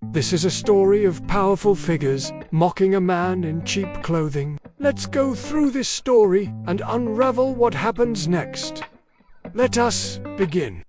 This is a story of powerful figures mocking a man in cheap clothing. Let's go through this story and unravel what happens next. Let us begin.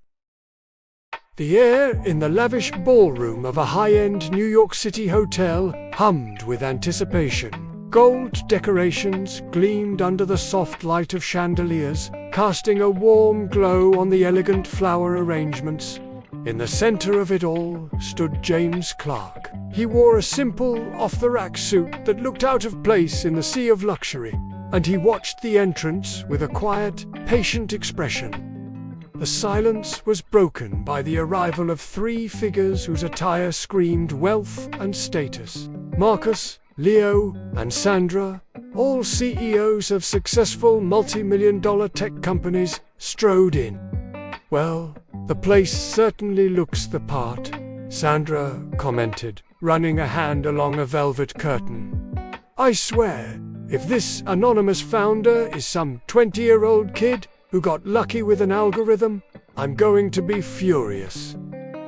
The air in the lavish ballroom of a high-end New York City hotel hummed with anticipation. Gold decorations gleamed under the soft light of chandeliers, casting a warm glow on the elegant flower arrangements. In the center of it all stood James Clark. He wore a simple, off-the-rack suit that looked out of place in the sea of luxury, and he watched the entrance with a quiet, patient expression. The silence was broken by the arrival of three figures whose attire screamed wealth and status. Marcus, Leo, and Sandra, all CEOs of successful multi-million-dollar tech companies, strode in. "Well, the place certainly looks the part," Sandra commented, running a hand along a velvet curtain. "I swear, if this anonymous founder is some 20-year-old kid who got lucky with an algorithm, I'm going to be furious.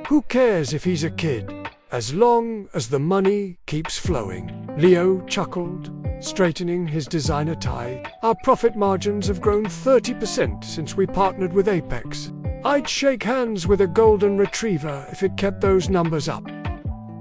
Who cares if he's a kid, as long as the money keeps flowing?" Leo chuckled, straightening his designer tie. "Our profit margins have grown 30% since we partnered with Apex. I'd shake hands with a golden retriever if it kept those numbers up."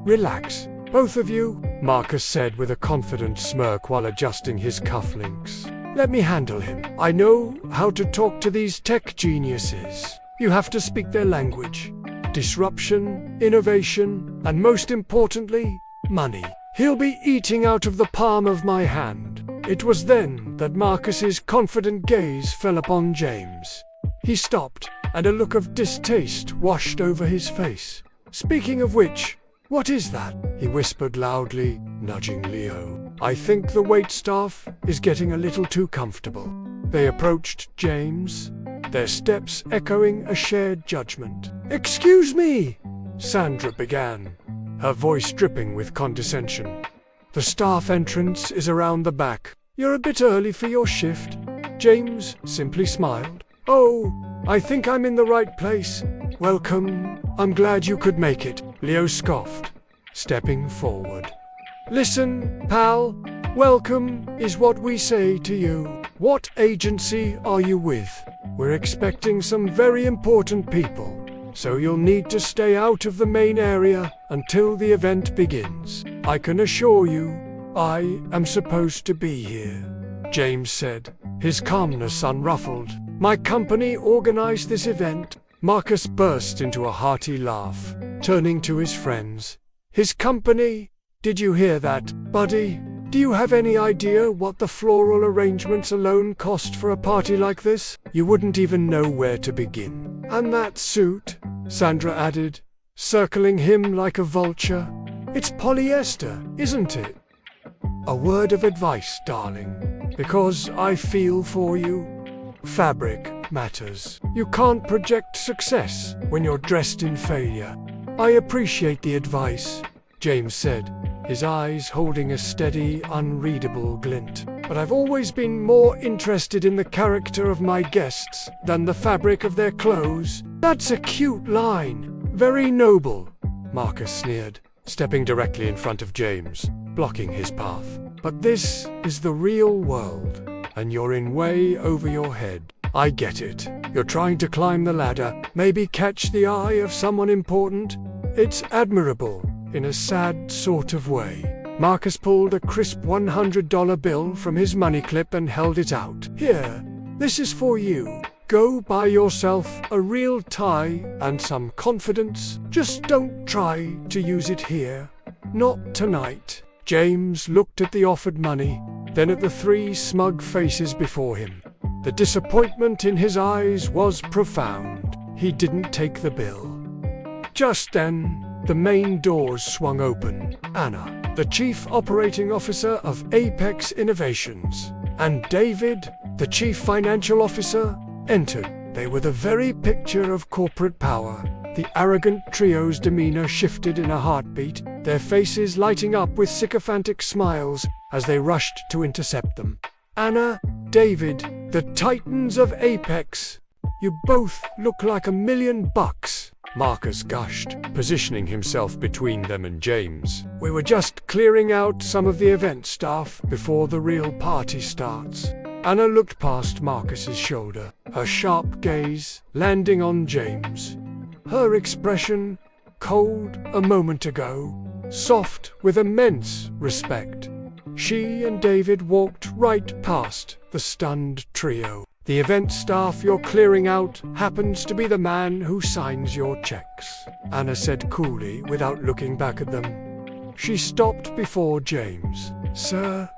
"Relax, both of you," Marcus said with a confident smirk while adjusting his cufflinks. "Let me handle him. I know how to talk to these tech geniuses. You have to speak their language. Disruption, innovation, and most importantly, money. He'll be eating out of the palm of my hand." It was then that Marcus's confident gaze fell upon James. He stopped, and a look of distaste washed over his face. "Speaking of which, what is that?" he whispered loudly, nudging Leo. "I think the waitstaff is getting a little too comfortable." They approached James, their steps echoing a shared judgment. "Excuse me," Sandra began, her voice dripping with condescension. "The staff entrance is around the back. You're a bit early for your shift." James simply smiled. "Oh, I think I'm in the right place. Welcome. I'm glad you could make it," Leo scoffed, stepping forward. "Listen, pal, welcome is what we say to you. What agency are you with? We're expecting some very important people, so you'll need to stay out of the main area until the event begins. I can assure you, I am supposed to be here," James said, his calmness unruffled. "My company organized this event." Marcus burst into a hearty laugh, turning to his friends. "His company? Did you hear that, buddy? Do you have any idea what the floral arrangements alone cost for a party like this? You wouldn't even know where to begin." "And that suit," Sandra added, circling him like a vulture. "It's polyester, isn't it?" "A word of advice, darling, because I feel for you. Fabric matters. You can't project success when you're dressed in failure." "I appreciate the advice," James said, his eyes holding a steady, unreadable glint. "But I've always been more interested in the character of my guests than the fabric of their clothes." "That's a cute line. Very noble," Marcus sneered, stepping directly in front of James, blocking his path. "But this is the real world, and you're in way over your head. I get it. You're trying to climb the ladder, maybe catch the eye of someone important. It's admirable, in a sad sort of way." Marcus pulled a crisp $100 bill from his money clip and held it out. "Here, this is for you. Go buy yourself a real tie and some confidence. Just don't try to use it here. Not tonight." James looked at the offered money, then at the three smug faces before him. The disappointment in his eyes was profound. He didn't take the bill. Just then, the main doors swung open. Anna, the Chief Operating Officer of Apex Innovations, and David, the Chief Financial Officer, entered. They were the very picture of corporate power. The arrogant trio's demeanor shifted in a heartbeat, their faces lighting up with sycophantic smiles as they rushed to intercept them. "Anna, David, the Titans of Apex, You both look like $1,000,000, Marcus gushed, positioning himself between them and James. We were just clearing out some of the event staff before the real party starts. Anna looked past Marcus's shoulder, her sharp gaze landing on James. Her expression, cold a moment ago, soft with immense respect. She and David walked right past the stunned trio. The event staff you're clearing out happens to be the man who signs your checks, Anna said coolly without looking back at them. She stopped before James. Sir,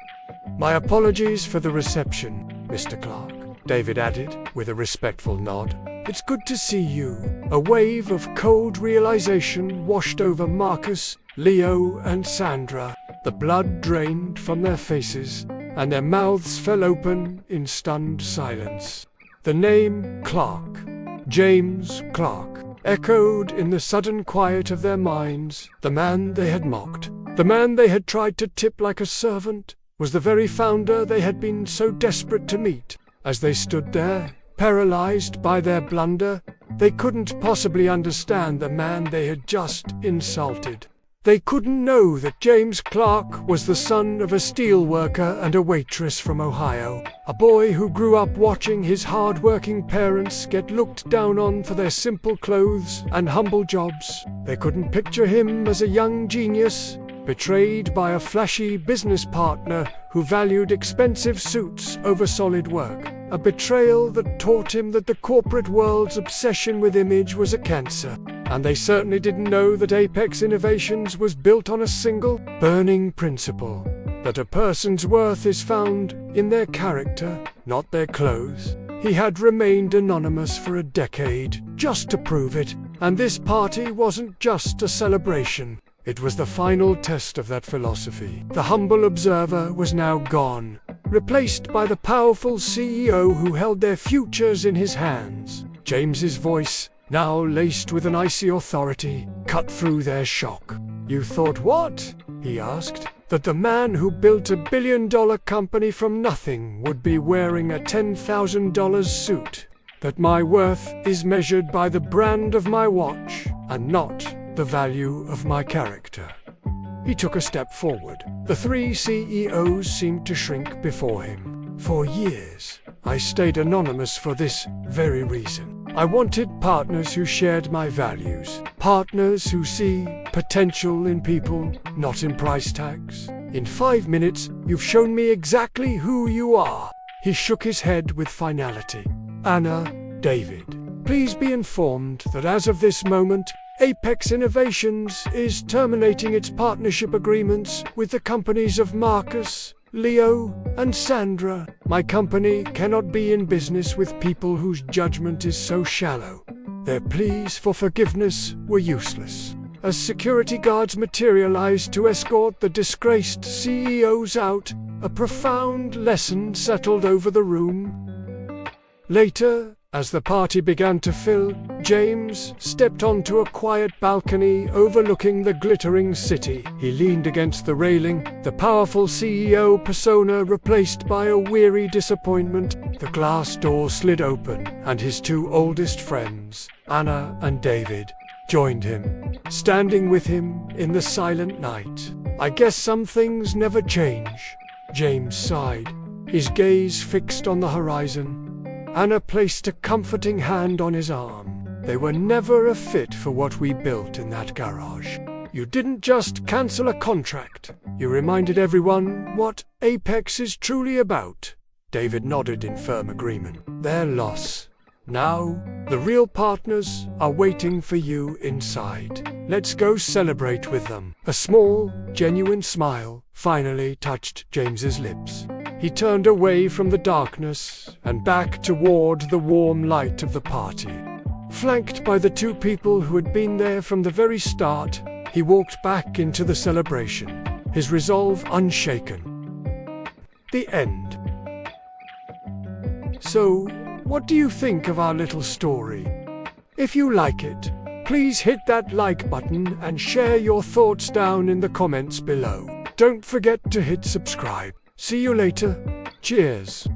my apologies for the reception, Mr. Clark, David added with a respectful nod. It's good to see you. A wave of cold realization washed over Marcus, Leo, and Sandra. The blood drained from their faces, and their mouths fell open in stunned silence. The name Clark, James Clark, echoed in the sudden quiet of their minds. The man they had mocked, the man they had tried to tip like a servant, was the very founder they had been so desperate to meet. As they stood there, paralyzed by their blunder, they couldn't possibly understand the man they had just insulted. They couldn't know that James Clark was the son of a steel worker and a waitress from Ohio, a boy who grew up watching his hard-working parents get looked down on for their simple clothes and humble jobs. They couldn't picture him as a young genius, betrayed by a flashy business partner who valued expensive suits over solid work. A betrayal that taught him that the corporate world's obsession with image was a cancer. And they certainly didn't know that Apex Innovations was built on a single, burning principle, that a person's worth is found in their character, not their clothes. He had remained anonymous for a decade, just to prove it, and this party wasn't just a celebration. It was the final test of that philosophy. The humble observer was now gone, replaced by the powerful CEO who held their futures in his hands. James's voice, now laced with an icy authority, cut through their shock. You thought what? He asked. That the man who built a billion-dollar company from nothing would be wearing a $10,000 suit. That my worth is measured by the brand of my watch and not the value of my character. He took a step forward. The three CEOs seemed to shrink before him. For years, I stayed anonymous for this very reason. I wanted partners who shared my values, partners who see potential in people, not in price tags. In 5 minutes, you've shown me exactly who you are. He shook his head with finality. Anna, David, please be informed that as of this moment, Apex Innovations is terminating its partnership agreements with the companies of Marcus, Leo, and Sandra. My company cannot be in business with people whose judgment is so shallow. Their pleas for forgiveness were useless. As security guards materialized to escort the disgraced CEOs out, a profound lesson settled over the room. Later, as the party began to fill, James stepped onto a quiet balcony overlooking the glittering city. He leaned against the railing, the powerful CEO persona replaced by a weary disappointment. The glass door slid open, and his two oldest friends, Anna and David, joined him, standing with him in the silent night. I guess some things never change, James sighed, his gaze fixed on the horizon. Anna placed a comforting hand on his arm. They were never a fit for what we built in that garage. You didn't just cancel a contract. You reminded everyone what Apex is truly about. David nodded in firm agreement. Their loss. Now, the real partners are waiting for you inside. Let's go celebrate with them. A small, genuine smile finally touched James's lips. He turned away from the darkness and back toward the warm light of the party. Flanked by the two people who had been there from the very start, he walked back into the celebration, his resolve unshaken. The end. So, what do you think of our little story? If you like it, please hit that like button and share your thoughts down in the comments below. Don't forget to hit subscribe. See you later. Cheers.